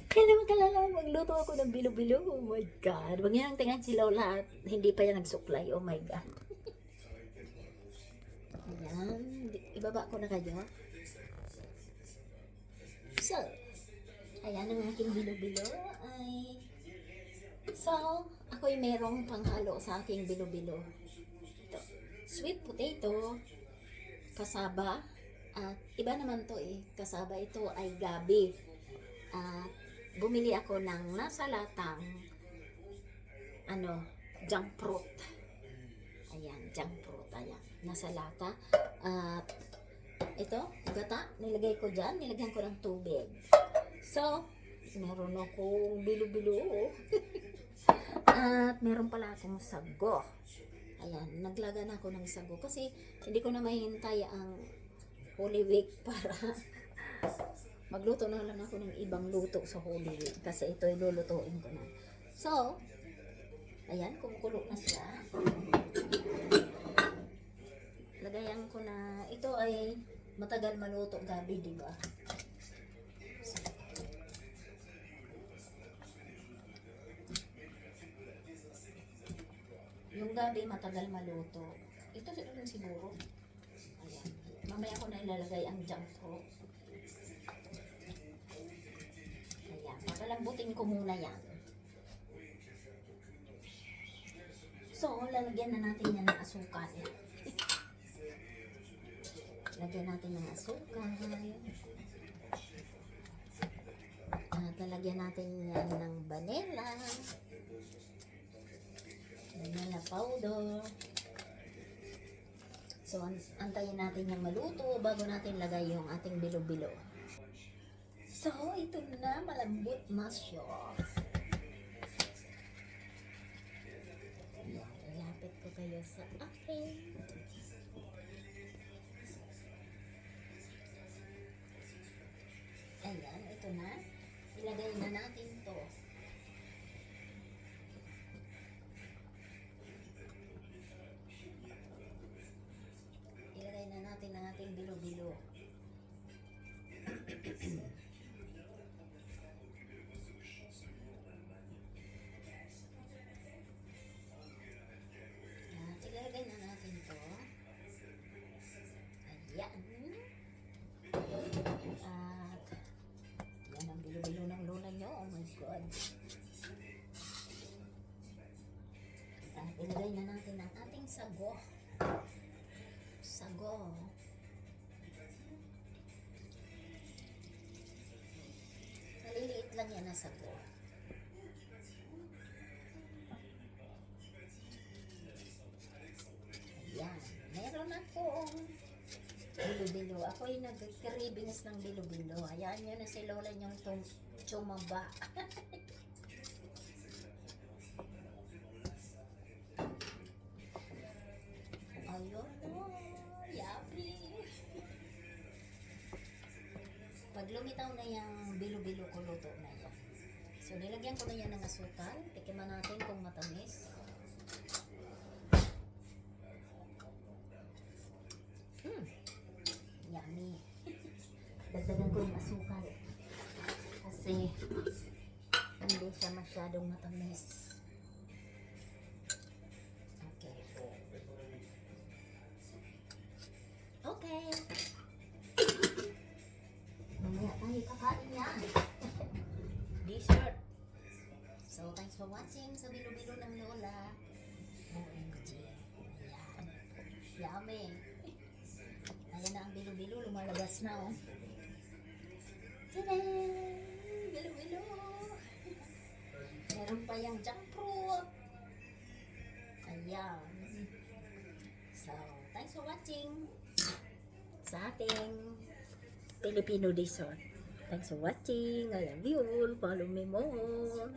Kaya naman kalala, magluto ako ng bilo-bilo. Oh my God. Huwag niyo nang tingnan si Lola at hindi pa yan nagsuklay. Oh my God. Ayan. Ibaba ko na kayo. So, ayan ang aking bilo-bilo. So, ako'y merong panghalo sa aking bilo-bilo. Ito. Sweet potato, kasaba, at iba naman to eh. Kasaba ito ay gabi. At bumili ako ng nasa latang junk fruit. Ayan, junk fruit. Ayan, nasa lata. At ito, gata, nilagay ko dyan. Nilagyan ko ng tubig. So, meron akong bilo-bilo. At meron pala akong sago. Ayan, naglaga na ako ng sago. Kasi hindi ko na mahintay ang Holy Week para magluto na lang ako ng ibang luto sa Holy Week. Kasi ito ay lulutuin ko na. So, ayan, kumukulo na siya. Lagayan ko na, ito ay matagal maluto gabi, di ba? Yung gabi matagal maluto. Ito rin siguro. Ayan. Mamaya ko na ilalagay ang junk fruit. Ayan. Pakalambutin ko muna yan. So, lalagyan na natin yan ng asukal. Lagyan natin ng asukal. At lalagyan natin yan ng vanilla. Vanilla powder. So, antayin natin yung maluto bago natin lagay yung ating bilo-bilo. So, ito na, malambot na siya. Ayan, ilapit ko kayo sa akin. Ayan, ito na. Ilagay na natin to. Ilagay na natin ang ating bilo-bilo. At ilagay na natin to. Ayan. At yan ang bilo-bilo ng lola nyo. Oh my God. At ilagay na natin ang ating sago. Sago. Maliliit lang yan na sago. Ayan. Meron akong bilo-bilo. Ako yung nag-cravings ng bilo-bilo. Ayan yun na si lola niyong tumaba. Ayun. Yummy. Pag lumitaw na yung bilo-bilo ko, luto na yan. So, nilagyan ko na yan ng asukal. Tikiman natin kung matamis. Yummy. Dagdagan ko yung asukal. Kasi, hindi siya masyadong matamis. Okay. Okay. Mamaya tayo kakain yan. Dessert. So, thanks for watching sa bilo-bilo ng lola. OMG. Ayan. Yummy. Ayan na ang bilo-bilo. Lumalabas na, oh. Tada! Bilo-bilo. Meron pa yung junk fruit. Ayan. So, thanks for watching sa ating Filipino dessert. Thanks for watching. I love you all. Follow me more.